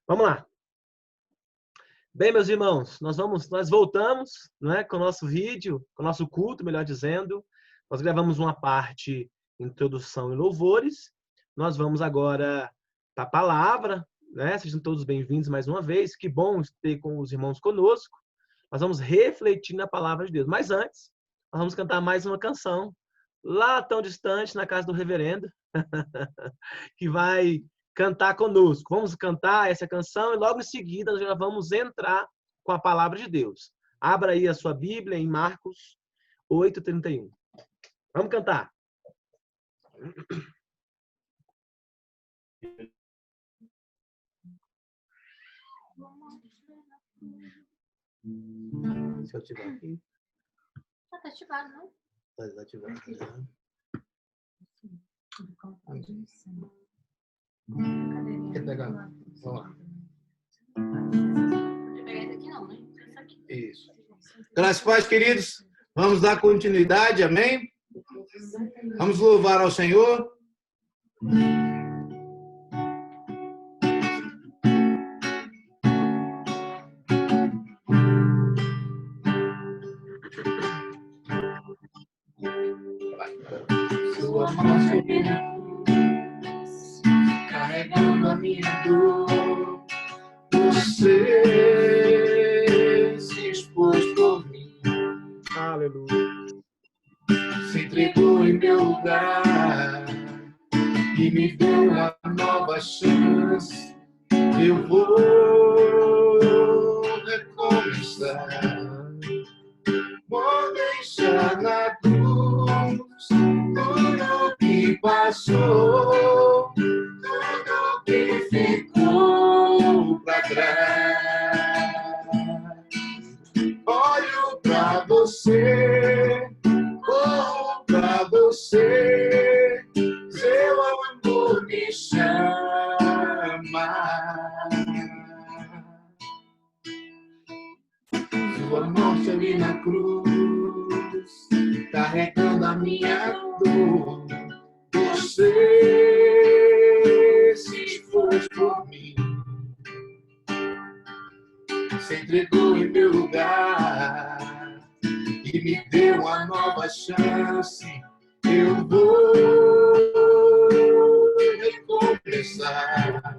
Vamos lá. Bem, meus irmãos, nós voltamos, né, com o nosso vídeo, com o nosso culto, melhor dizendo. Nós gravamos uma parte, introdução e louvores. Nós vamos agora para a palavra, né? Sejam todos bem-vindos mais uma vez. Que bom ter com os irmãos conosco. Nós vamos refletir na palavra de Deus. Mas antes, nós vamos cantar mais uma canção, lá tão distante, na casa do reverendo, que vai cantar conosco. Vamos cantar essa canção e logo em seguida nós já vamos entrar com a palavra de Deus. Abra aí a sua Bíblia em Marcos 8:31. Vamos cantar. Se eu ativar aqui. Já tá ativado, não? Tá desativado. Quer pegar? Vamos lá. Pode pegar esse aqui não, né? Esse aqui. Isso. Graças a Deus, queridos. Vamos dar continuidade, amém? Vamos louvar ao Senhor. Sua mão divina, carregando a minha dor. Você se expôs por mim, Aleluia. se entregou em meu lugar e me deu uma nova chance. Eu vou recomeçar, vou deixar na cruz tudo que passou, tudo que ficou pra trás. Olho pra você, corro pra você, seu amor me chama. Sua morte ali na cruz, carregando a minha dor. Você se expôs por mim, se entregou em meu lugar e me deu uma nova chance. Eu vou recomeçar,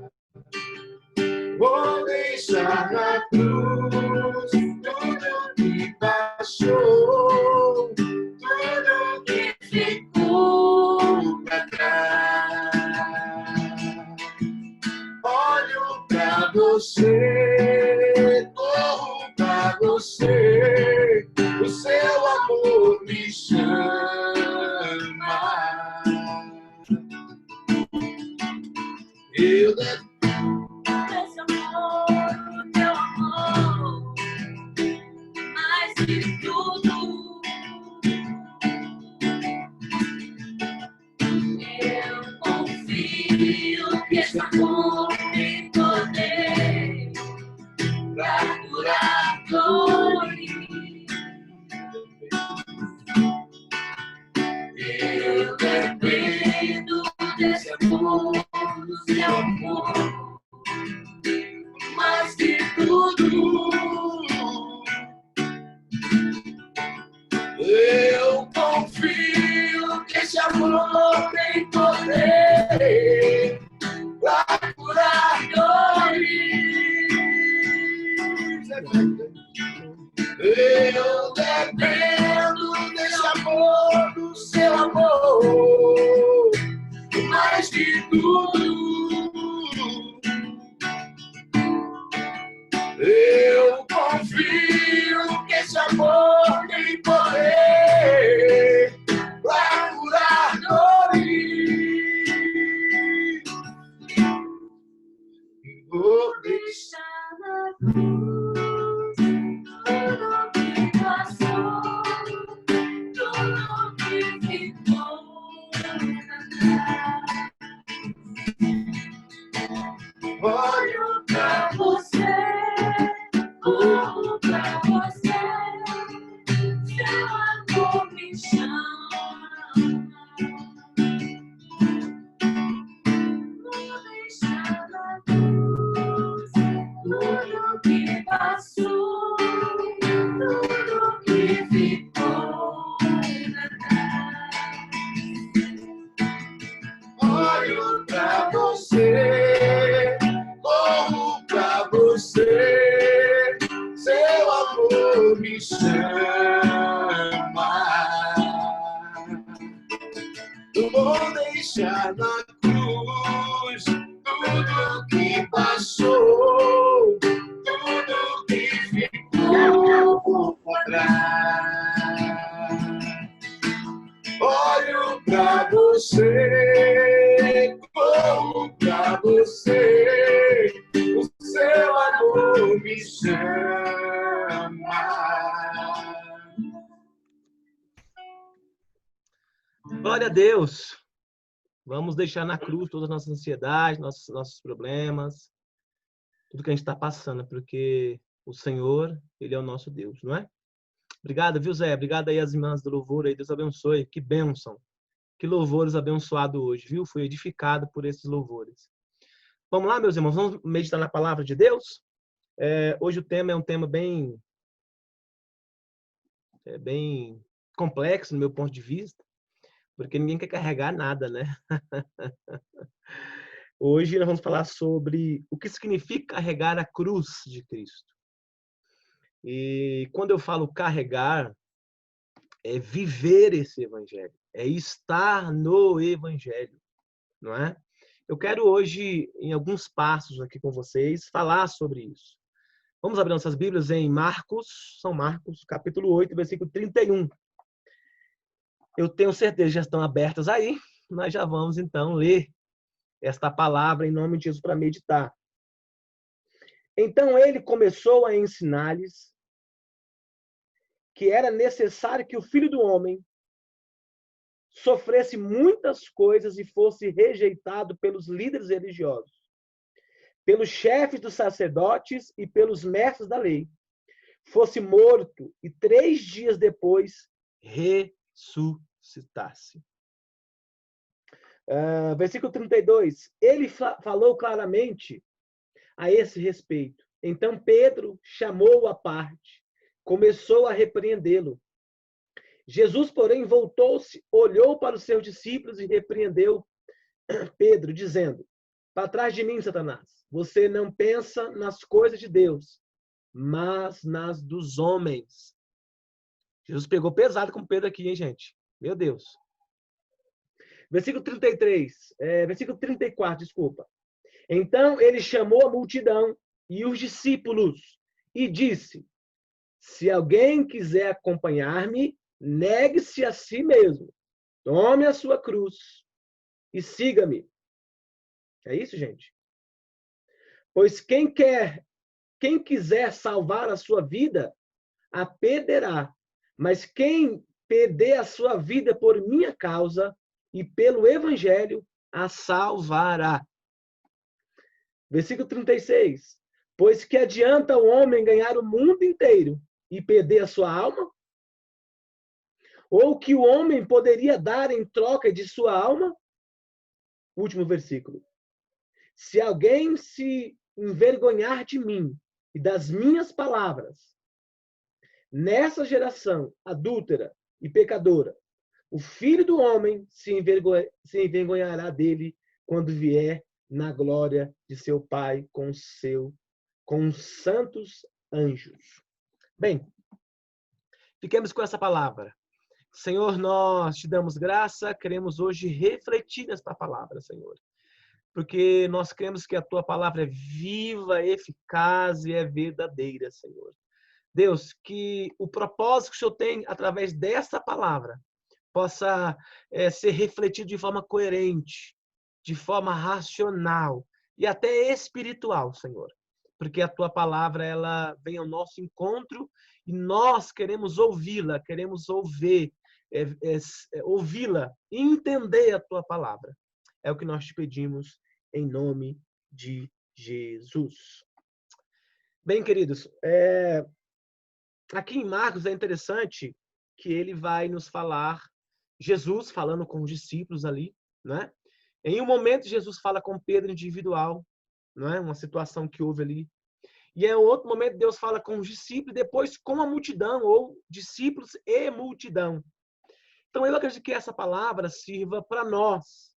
vou deixar na cruz tudo que passou, tudo que ficou pra trás. Olho pra você, corro pra você, o seu amor me chama. Eu Esse amor, o teu amor, mais que tudo. Eu confio que esse amor tem poder pra curar dores. Eu dependo desse amor, do seu amor, mais que tudo. Eu confio que esse amor tem poder pra curar dores. Eu dependo desse amor, do seu amor, mais que tudo. Eu confio que esse amor tem poder pra curar dores. Vou Deixar na cruz tudo que passou, tudo que ficou pra trás. Olho pra você, corro pra você, seu amor me chama. Vou deixar na cruz lá na cruz, tudo que passou, tudo que ficou pra trás. Olho pra você, corro pra você, o seu amor me chama. Glória a Deus. Vamos deixar na cruz todas as nossas ansiedades, nossos problemas, tudo que a gente está passando, porque o Senhor, Ele é o nosso Deus, não é? Obrigado, viu, Zé? Obrigado aí às irmãs do louvor aí. Deus abençoe. Que bênção. Que louvores abençoados hoje, viu? Fui edificado por esses louvores. Vamos lá, meus irmãos, vamos meditar na palavra de Deus? Hoje o tema é um tema bem complexo, no meu ponto de vista, porque ninguém quer carregar nada, né? Hoje nós vamos falar sobre o que significa carregar a cruz de Cristo. E quando eu falo carregar, é viver esse evangelho, é estar no evangelho, não é? Eu quero hoje, em alguns passos aqui com vocês, falar sobre isso. Vamos abrir nossas Bíblias em São Marcos, capítulo 8, versículo 31. Eu tenho certeza que já estão abertas aí. Nós já vamos, então, ler esta palavra em nome de Jesus para meditar. Então ele começou a ensinar-lhes que era necessário que o Filho do Homem sofresse muitas coisas e fosse rejeitado pelos líderes religiosos, pelos chefes dos sacerdotes e pelos mestres da lei, fosse morto e 3 dias depois ressuscitasse. Versículo 32. Ele falou claramente a esse respeito. Então Pedro chamou-o à parte, começou a repreendê-lo. Jesus, porém, voltou-se, olhou para os seus discípulos e repreendeu Pedro, dizendo: para trás de mim, Satanás, você não pensa nas coisas de Deus, mas nas dos homens. Jesus pegou pesado com Pedro aqui, hein, gente? Meu Deus. Versículo 34, desculpa. Então ele chamou a multidão e os discípulos e disse: se alguém quiser acompanhar-me, negue-se a si mesmo, tome a sua cruz e siga-me. É isso, gente? Pois quem quiser salvar a sua vida, a perderá. Mas quem perder a sua vida por minha causa e pelo evangelho, a salvará. Versículo 36. Pois que adianta o homem ganhar o mundo inteiro e perder a sua alma? Ou que o homem poderia dar em troca de sua alma? Último versículo. Se alguém se envergonhar de mim e das minhas palavras, nessa geração adúltera e pecadora, o Filho do Homem se envergonhará dele quando vier na glória de seu Pai com os santos anjos. Bem, fiquemos com essa palavra. Senhor, nós te damos graça, queremos hoje refletir nesta palavra, Senhor. Porque nós cremos que a tua palavra é viva, eficaz e é verdadeira, Senhor. Deus, que o propósito que o Senhor tem através desta palavra possa ser refletido de forma coerente, de forma racional e até espiritual, Senhor. Porque a tua palavra, ela vem ao nosso encontro e nós queremos ouvi-la, queremos ouvi-la e entender a tua palavra. É o que nós te pedimos em nome de Jesus. Bem, queridos, aqui em Marcos é interessante que ele vai nos falar, Jesus falando com os discípulos ali, né? Em um momento, Jesus fala com Pedro individual, não é? Uma situação que houve ali. E em outro momento, Deus fala com os discípulos, e depois com a multidão, ou discípulos e multidão. Então, eu acredito que essa palavra sirva para nós,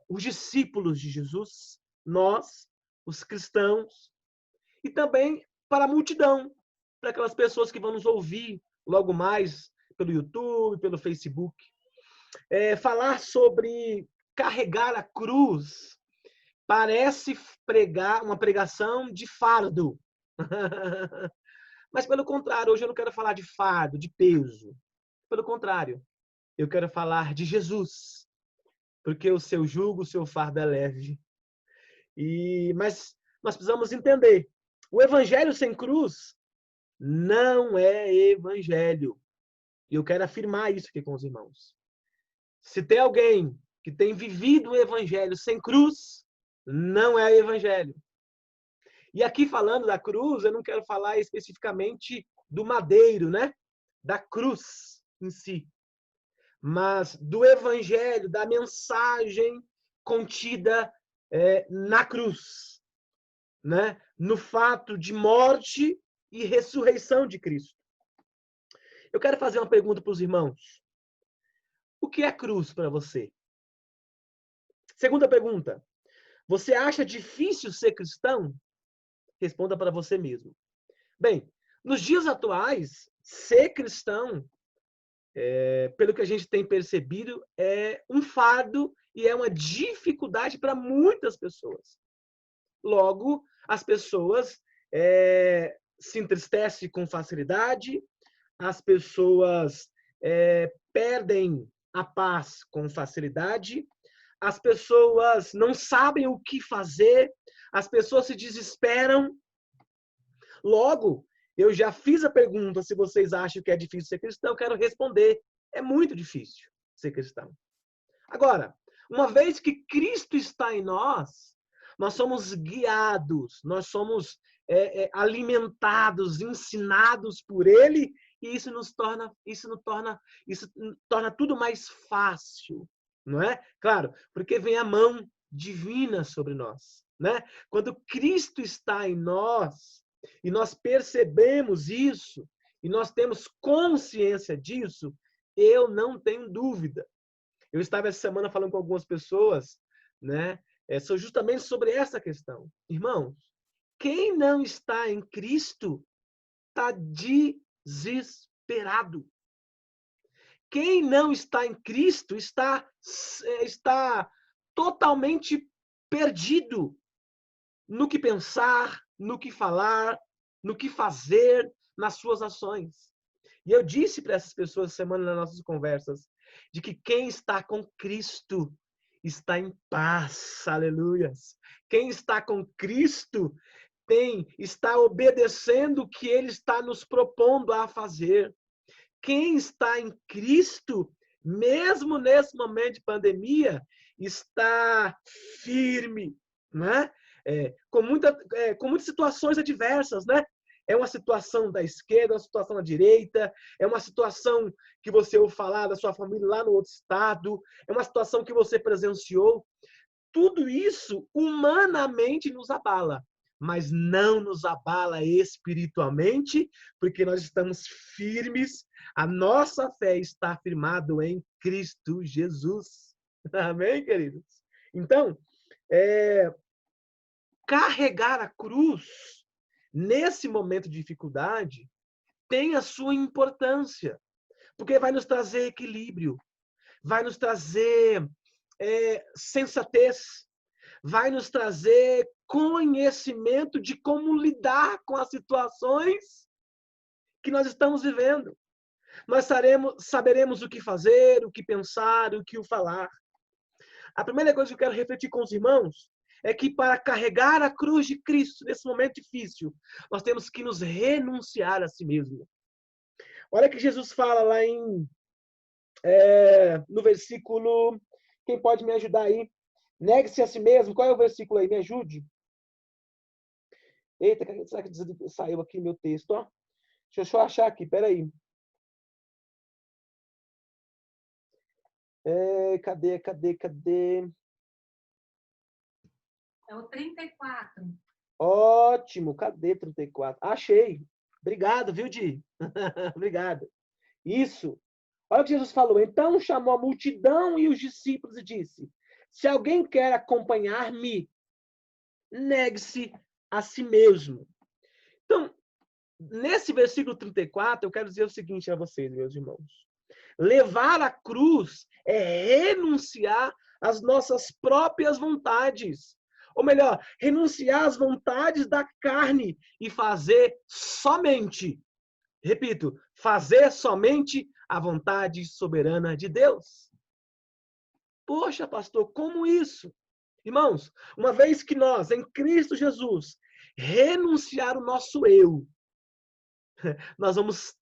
os discípulos de Jesus, nós, os cristãos, e também para a multidão, para aquelas pessoas que vão nos ouvir logo mais pelo YouTube, pelo Facebook. Falar sobre carregar a cruz parece pregar uma pregação de fardo. Mas, pelo contrário, hoje eu não quero falar de fardo, de peso. Pelo contrário, eu quero falar de Jesus. Porque o seu jugo, o seu fardo é leve. Mas nós precisamos entender. O evangelho sem cruz não é evangelho. E eu quero afirmar isso aqui com os irmãos. Se tem alguém que tem vivido o evangelho sem cruz, não é evangelho. E aqui falando da cruz, eu não quero falar especificamente do madeiro, né? Da cruz em si. Mas do evangelho, da mensagem contida na cruz, né? No fato de morte e ressurreição de Cristo. Eu quero fazer uma pergunta para os irmãos. O que é cruz para você? Segunda pergunta. Você acha difícil ser cristão? Responda para você mesmo. Bem, nos dias atuais, ser cristão, pelo que a gente tem percebido, é um fardo e é uma dificuldade para muitas pessoas. Logo, as pessoas se entristecem com facilidade, as pessoas perdem a paz com facilidade, as pessoas não sabem o que fazer, as pessoas se desesperam. Logo, eu já fiz a pergunta se vocês acham que é difícil ser cristão, eu quero responder. É muito difícil ser cristão. Agora, uma vez que Cristo está em nós, nós somos guiados, nós somos alimentados, ensinados por Ele, e isso torna tudo mais fácil, não é? Claro, porque vem a mão divina sobre nós, né? Quando Cristo está em nós, e nós percebemos isso, e nós temos consciência disso, eu não tenho dúvida. Eu estava essa semana falando com algumas pessoas, né? Justamente sobre essa questão. Irmãos, quem não está em Cristo está desesperado. Quem não está em Cristo está totalmente perdido no que pensar, no que falar, no que fazer, nas suas ações. E eu disse para essas pessoas essa semana nas nossas conversas, de que quem está com Cristo está em paz, aleluias. Quem está com Cristo está obedecendo o que Ele está nos propondo a fazer. Quem está em Cristo, mesmo nesse momento de pandemia, está firme, né? Com muitas situações adversas, né? É uma situação da esquerda, uma situação da direita, é uma situação que você ouve falar da sua família lá no outro estado, é uma situação que você presenciou. Tudo isso humanamente nos abala, mas não nos abala espiritualmente, porque nós estamos firmes, a nossa fé está firmada em Cristo Jesus. Amém, queridos? Então, carregar a cruz nesse momento de dificuldade tem a sua importância, porque vai nos trazer equilíbrio, vai nos trazer sensatez, vai nos trazer conhecimento de como lidar com as situações que nós estamos vivendo. Nós saberemos o que fazer, o que pensar, o que falar. A primeira coisa que eu quero refletir com os irmãos é que para carregar a cruz de Cristo nesse momento difícil, nós temos que nos renunciar a si mesmo. Olha que Jesus fala lá no versículo... Quem pode me ajudar aí? Negue-se a si mesmo. Qual é o versículo aí? Me ajude. Eita, será que saiu aqui meu texto? Ó? Deixa eu só achar aqui, peraí. Cadê? É o 34. Ótimo, cadê 34? Achei. Obrigado, viu, Di? Obrigado. Isso. Olha o que Jesus falou. Então chamou a multidão e os discípulos e disse: se alguém quer acompanhar-me, negue-se a si mesmo. Então, nesse versículo 34, eu quero dizer o seguinte a vocês, meus irmãos. Levar a cruz é renunciar as nossas próprias vontades. Ou melhor, renunciar às vontades da carne e fazer somente, repito, fazer somente a vontade soberana de Deus. Poxa, pastor, como isso? Irmãos, uma vez que nós, em Cristo Jesus, renunciar o nosso eu, nós vamos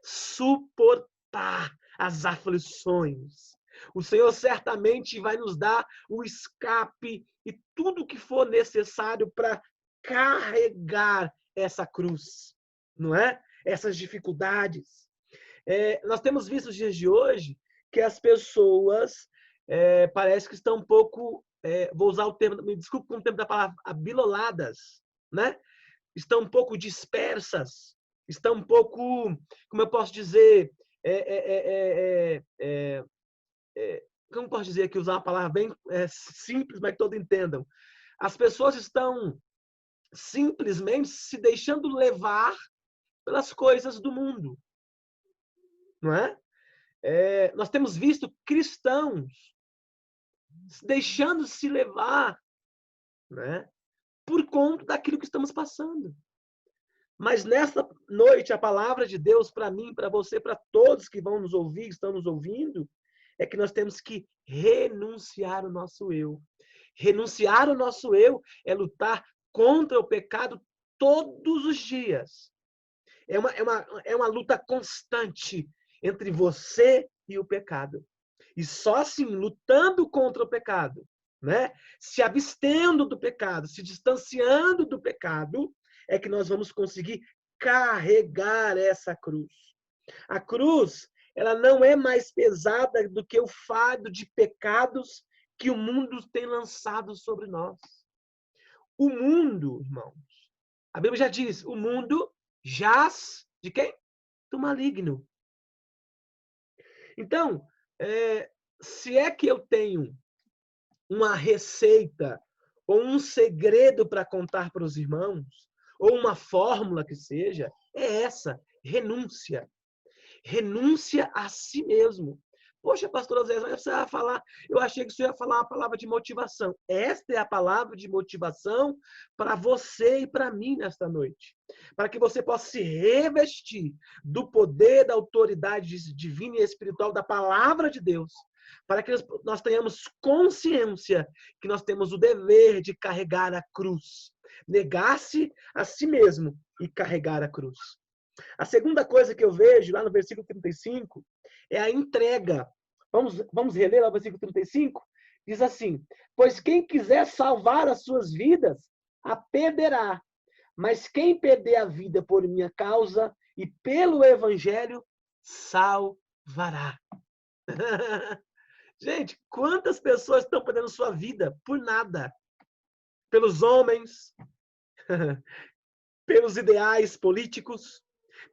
suportar as aflições. O Senhor certamente vai nos dar o escape e tudo que for necessário para carregar essa cruz, não é? Essas dificuldades. Nós temos visto nos dias de hoje que as pessoas parece que estão um pouco, vou usar o termo, me desculpe com o termo da palavra, abiloladas, né? Estão um pouco dispersas, estão um pouco, como eu posso dizer, como posso dizer aqui, usar uma palavra bem simples, mas que todos entendam. As pessoas estão simplesmente se deixando levar pelas coisas do mundo, não é? Nós temos visto cristãos deixando se levar, né, por conta daquilo que estamos passando. Mas nesta noite, a palavra de Deus para mim, para você, para todos que vão nos ouvir, estão nos ouvindo, é que nós temos que renunciar o nosso eu. Renunciar o nosso eu é lutar contra o pecado todos os dias. É uma luta constante entre você e o pecado. E só assim, lutando contra o pecado, né? Se abstendo do pecado, se distanciando do pecado, é que nós vamos conseguir carregar essa cruz. A cruz, ela não é mais pesada do que o fardo de pecados que o mundo tem lançado sobre nós. O mundo, irmãos, a Bíblia já diz, o mundo jaz de quem? Do maligno. Então, se é que eu tenho uma receita ou um segredo para contar para os irmãos, ou uma fórmula que seja, é essa, renúncia. Renúncia a si mesmo. Poxa, pastor Zé, você vai falar, eu achei que você ia falar uma palavra de motivação. Esta é a palavra de motivação para você e para mim nesta noite. Para que você possa se revestir do poder, da autoridade divina e espiritual da palavra de Deus. Para que nós tenhamos consciência que nós temos o dever de carregar a cruz. Negar-se a si mesmo e carregar a cruz. A segunda coisa que eu vejo lá no versículo 35 é a entrega. Vamos reler lá o versículo 35? Diz assim: pois quem quiser salvar as suas vidas, a perderá. Mas quem perder a vida por minha causa e pelo evangelho, salvará. Gente, quantas pessoas estão perdendo sua vida por nada? Pelos homens, pelos ideais políticos,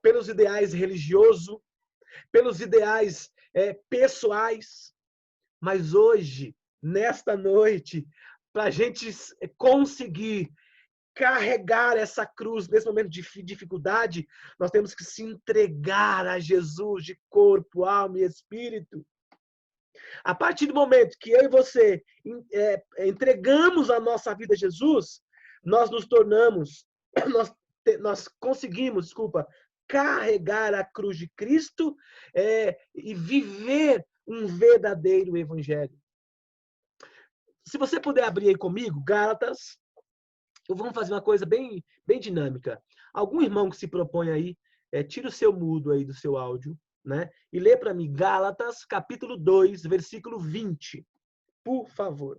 pelos ideais religiosos, pelos ideais pessoais. Mas hoje, nesta noite, para a gente conseguir carregar essa cruz nesse momento de dificuldade, nós temos que se entregar a Jesus de corpo, alma e espírito. A partir do momento que eu e você entregamos a nossa vida a Jesus, nós nos tornamos, nós conseguimos, carregar a cruz de Cristo e viver um verdadeiro evangelho. Se você puder abrir aí comigo, Gálatas, vamos fazer uma coisa bem, bem dinâmica. Algum irmão que se propõe aí, tira o seu mudo aí do seu áudio, né? E lê para mim Gálatas, capítulo 2, versículo 20. Por favor.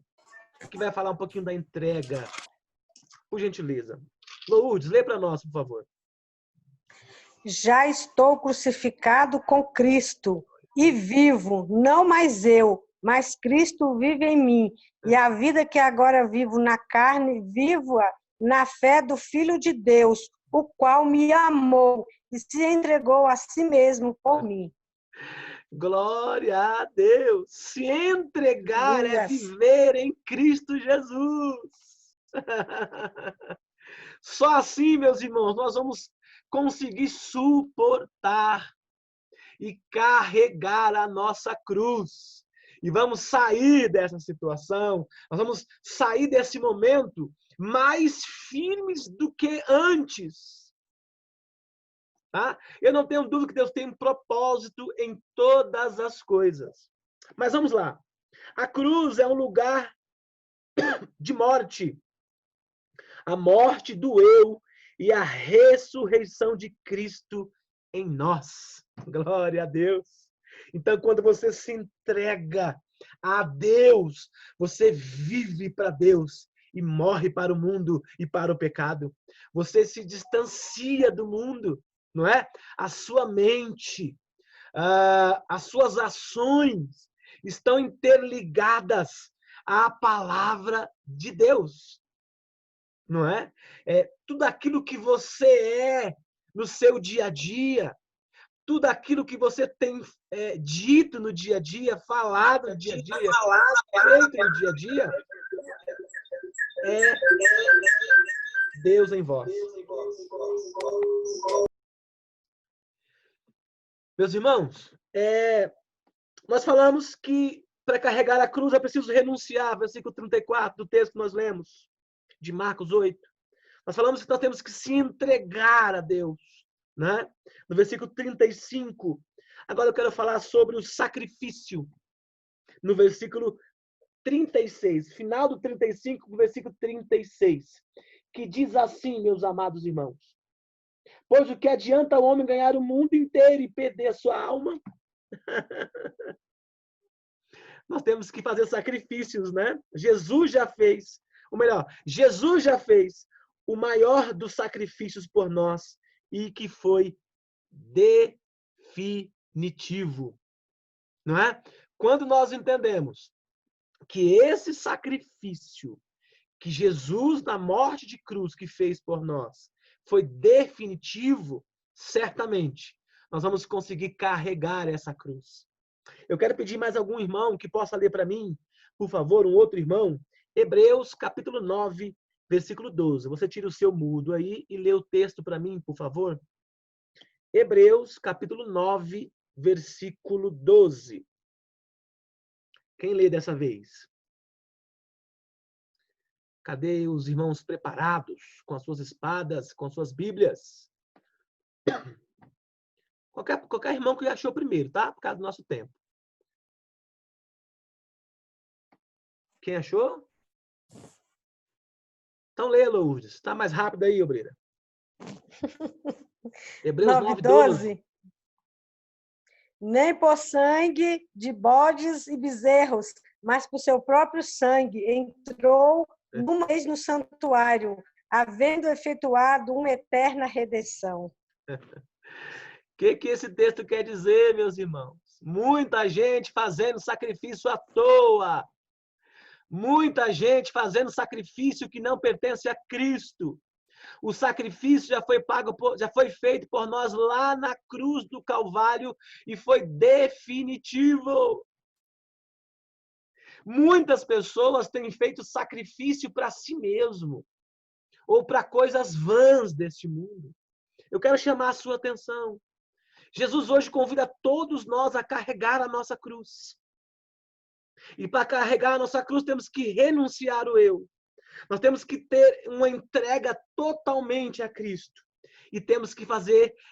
Que vai falar um pouquinho da entrega. Por gentileza. Lourdes, lê para nós, por favor. Já estou crucificado com Cristo e vivo, não mais eu, mas Cristo vive em mim. E a vida que agora vivo na carne, vivo-a na fé do Filho de Deus, o qual me amou e se entregou a si mesmo por mim. Glória a Deus! Se entregar é viver em Cristo Jesus. Só assim, meus irmãos, nós vamos conseguir suportar e carregar a nossa cruz. E vamos sair dessa situação, nós vamos sair desse momento mais firmes do que antes. Tá? Eu não tenho dúvida que Deus tem um propósito em todas as coisas. Mas vamos lá. A cruz é um lugar de morte. A morte do eu e a ressurreição de Cristo em nós. Glória a Deus. Então, quando você se entrega a Deus, você vive para Deus e morre para o mundo e para o pecado. Você se distancia do mundo, não é? A sua mente, as suas ações estão interligadas à palavra de Deus, não é? Tudo aquilo que você é no seu dia a dia, tudo aquilo que você tem dito no dia a dia, falado no dia a dia, feito no dia a dia, é Deus em vós. Meus irmãos, nós falamos que para carregar a cruz é preciso renunciar, versículo 34 do texto que nós lemos, de Marcos 8. Nós falamos que nós temos que se entregar a Deus, né? No versículo 35. Agora eu quero falar sobre o sacrifício. No versículo 36, final do 35, versículo 36, que diz assim, meus amados irmãos: pois o que adianta o homem ganhar o mundo inteiro e perder a sua alma? Nós temos que fazer sacrifícios, né? Jesus já fez, ou melhor, Jesus já fez o maior dos sacrifícios por nós e que foi definitivo, não é? Quando nós entendemos que esse sacrifício que Jesus, na morte de cruz, que fez por nós, foi definitivo, certamente nós vamos conseguir carregar essa cruz. Eu quero pedir mais algum irmão que possa ler para mim, por favor, um outro irmão, Hebreus, capítulo 9, versículo 12. Você tira o seu mudo aí e lê o texto para mim, por favor. Hebreus, capítulo 9, versículo 12. Quem lê dessa vez? Cadê os irmãos preparados com as suas espadas, com as suas bíblias? Qualquer irmão que achou primeiro, tá? Por causa do nosso tempo. Quem achou? Então lê, Lourdes. Está mais rápido aí, Obreira. Hebreus 9, 12. Nem por sangue de bodes e bezerros, mas por seu próprio sangue entrou uma vez no santuário, havendo efetuado uma eterna redenção. O que esse texto quer dizer, meus irmãos? Muita gente fazendo sacrifício à toa. Muita gente fazendo sacrifício que não pertence a Cristo. O sacrifício já foi pago, já foi feito por nós lá na cruz do Calvário e foi definitivo. Muitas pessoas têm feito sacrifício para si mesmo ou para coisas vãs deste mundo. Eu quero chamar a sua atenção. Jesus hoje convida todos nós a carregar a nossa cruz. E para carregar a nossa cruz temos que renunciar o eu. Nós temos que ter uma entrega totalmente a Cristo. E temos que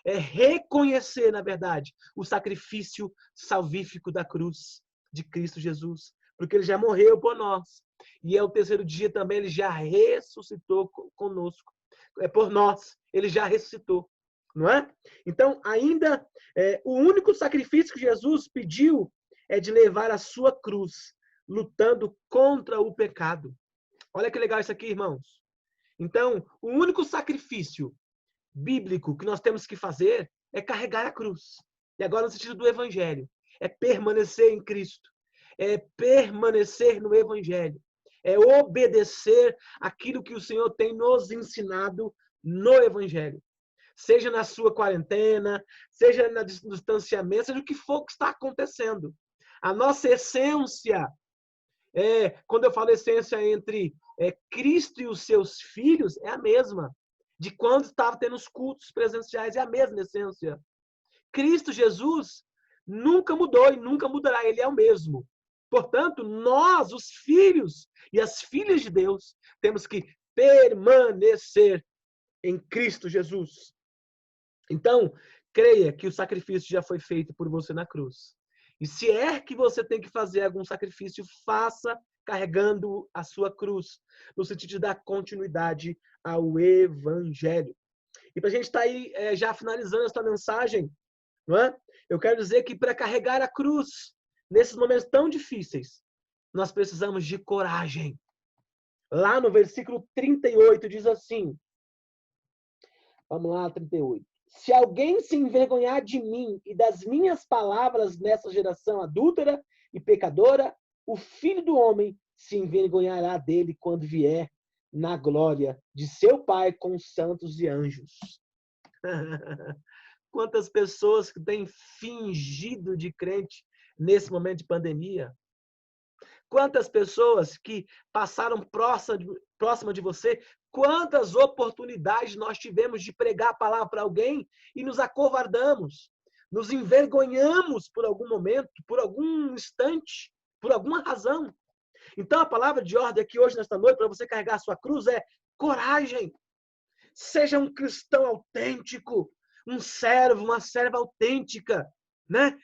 reconhecer, na verdade, o sacrifício salvífico da cruz de Cristo Jesus. Porque ele já morreu por nós. E ao terceiro dia também ele já ressuscitou conosco. Por nós, ele já ressuscitou. Não é? Então, ainda, o único sacrifício que Jesus pediu é de levar a sua cruz, lutando contra o pecado. Olha que legal isso aqui, irmãos. Então, o único sacrifício bíblico que nós temos que fazer é carregar a cruz. E agora, no sentido do evangelho, é permanecer em Cristo, é permanecer no evangelho, é obedecer aquilo que o Senhor tem nos ensinado no evangelho. Seja na sua quarentena, seja no distanciamento, seja o que for que está acontecendo. A nossa essência, quando eu falo essência entre Cristo e os seus filhos, é a mesma. De quando estava tendo os cultos presenciais, é a mesma essência. Cristo Jesus nunca mudou e nunca mudará, ele é o mesmo. Portanto, nós, os filhos e as filhas de Deus, temos que permanecer em Cristo Jesus. Então, creia que o sacrifício já foi feito por você na cruz. E se é que você tem que fazer algum sacrifício, faça carregando a sua cruz, no sentido de dar continuidade ao Evangelho. E para a gente estar aí já finalizando essa mensagem, não é? Eu quero dizer que para carregar a cruz, nesses momentos tão difíceis, nós precisamos de coragem. Lá no versículo 38 diz assim, vamos lá, 38. Se alguém se envergonhar de mim e das minhas palavras nessa geração adúltera e pecadora, o Filho do Homem se envergonhará dele quando vier na glória de seu Pai com os santos e anjos. Quantas pessoas que têm fingido de crente nesse momento de pandemia? Quantas pessoas que passaram próxima de você? Quantas oportunidades nós tivemos de pregar a palavra para alguém e nos acovardamos, nos envergonhamos por algum momento, por algum instante, por alguma razão. Então a palavra de ordem aqui hoje, nesta noite, para você carregar a sua cruz é coragem. Seja um cristão autêntico, um servo, uma serva autêntica, né?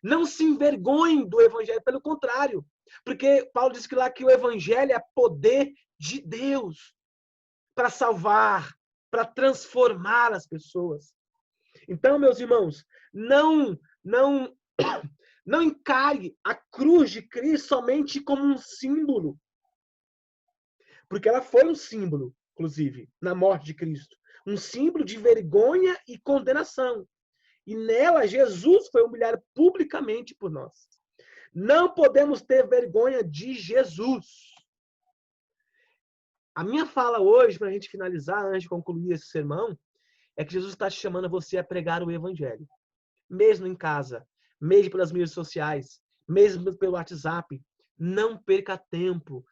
Não se envergonhe do evangelho, pelo contrário. Porque Paulo diz que lá que o evangelho é poder de Deus para salvar, para transformar as pessoas. Então, meus irmãos, não encare a cruz de Cristo somente como um símbolo. Porque ela foi um símbolo, inclusive, na morte de Cristo. Um símbolo de vergonha e condenação. E nela, Jesus foi humilhado publicamente por nós. Não podemos ter vergonha de Jesus. A minha fala hoje, para a gente finalizar, antes de concluir esse sermão, é que Jesus está te chamando a você a pregar o Evangelho. Mesmo em casa, mesmo pelas mídias sociais, mesmo pelo WhatsApp. Não perca tempo.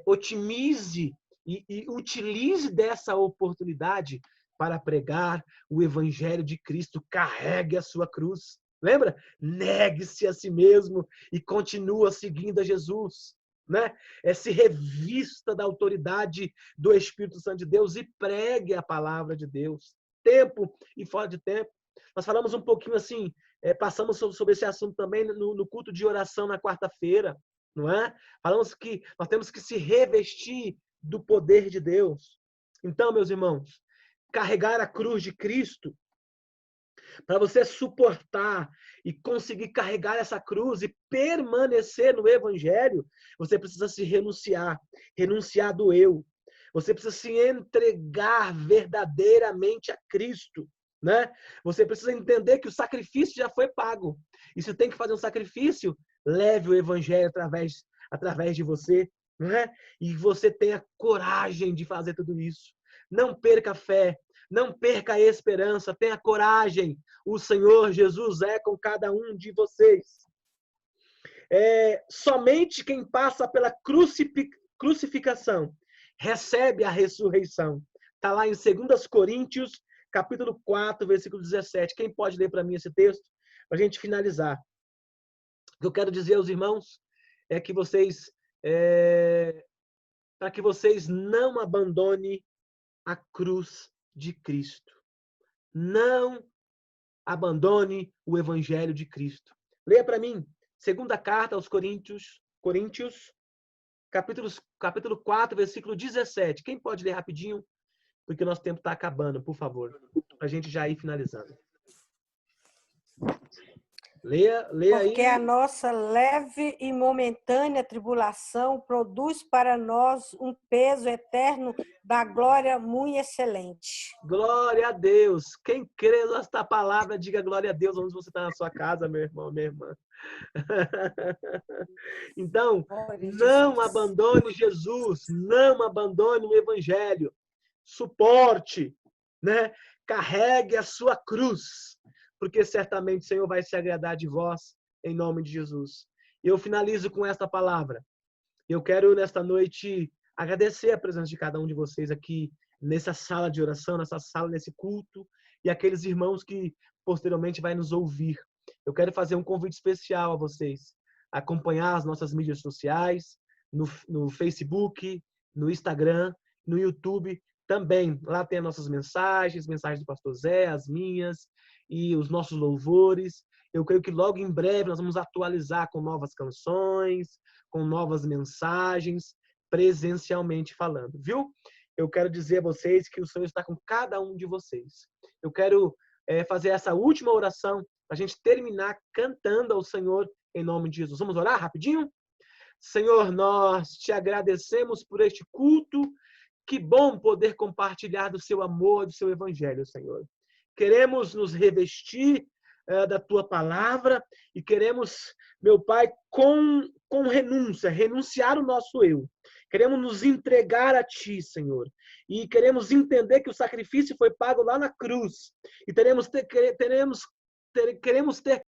Otimize e utilize dessa oportunidade para pregar o Evangelho de Cristo. Carregue a sua cruz. Lembra? Negue-se a si mesmo e continua seguindo a Jesus. Né? Se revista da autoridade do Espírito Santo de Deus e pregue a palavra de Deus. Tempo e fora de tempo. Nós falamos um pouquinho assim, passamos sobre esse assunto também no culto de oração na quarta-feira. Não é? Falamos que nós temos que se revestir do poder de Deus. Então, meus irmãos, carregar a cruz de Cristo, para você suportar e conseguir carregar essa cruz e permanecer no Evangelho, você precisa se renunciar do eu. Você precisa se entregar verdadeiramente a Cristo. Né? Você precisa entender que o sacrifício já foi pago. E se tem que fazer um sacrifício, leve o Evangelho através de você. Né? E você tenha coragem de fazer tudo isso. Não perca a fé. Não perca a esperança, tenha coragem. O Senhor Jesus é com cada um de vocês. Somente quem passa pela crucificação recebe a ressurreição. Está lá em 2 Coríntios, capítulo 4, versículo 17. Quem pode ler para mim esse texto? Para a gente finalizar. O que eu quero dizer aos irmãos é que vocês, para que vocês não abandonem a cruz de Cristo. Não abandone o Evangelho de Cristo. Leia para mim, segunda carta aos Coríntios, capítulo 4, versículo 17. Quem pode ler rapidinho? Porque o nosso tempo está acabando, por favor. Para a gente já ir finalizando. Leia aí. Porque a nossa leve e momentânea tribulação produz para nós um peso eterno da glória muito excelente. Glória a Deus. Quem crê nesta palavra, diga glória a Deus onde você está na sua casa, meu irmão, minha irmã. Então, não abandone Jesus, não abandone o Evangelho. Suporte, né? Carregue a sua cruz, porque certamente o Senhor vai se agradar de vós, em nome de Jesus. Eu finalizo com esta palavra. Eu quero, nesta noite, agradecer a presença de cada um de vocês aqui nessa sala de oração, nessa sala, nesse culto, e aqueles irmãos que posteriormente vai nos ouvir. Eu quero fazer um convite especial a vocês. acompanhar as nossas mídias sociais, no Facebook, no Instagram, no YouTube também. Lá tem as nossas mensagens do pastor Zé, as minhas e os nossos louvores. Eu creio que logo em breve nós vamos atualizar com novas canções, com novas mensagens, presencialmente falando, viu? Eu quero dizer a vocês que o Senhor está com cada um de vocês. Eu quero fazer essa última oração para a gente terminar cantando ao Senhor em nome de Jesus. Vamos orar rapidinho? Senhor, nós te agradecemos por este culto. Que bom poder compartilhar do seu amor, do seu evangelho, Senhor. Queremos nos revestir da tua palavra e queremos, meu Pai, com renúncia, renunciar o nosso eu. Queremos nos entregar a ti, Senhor. E queremos entender que o sacrifício foi pago lá na cruz. E queremos ter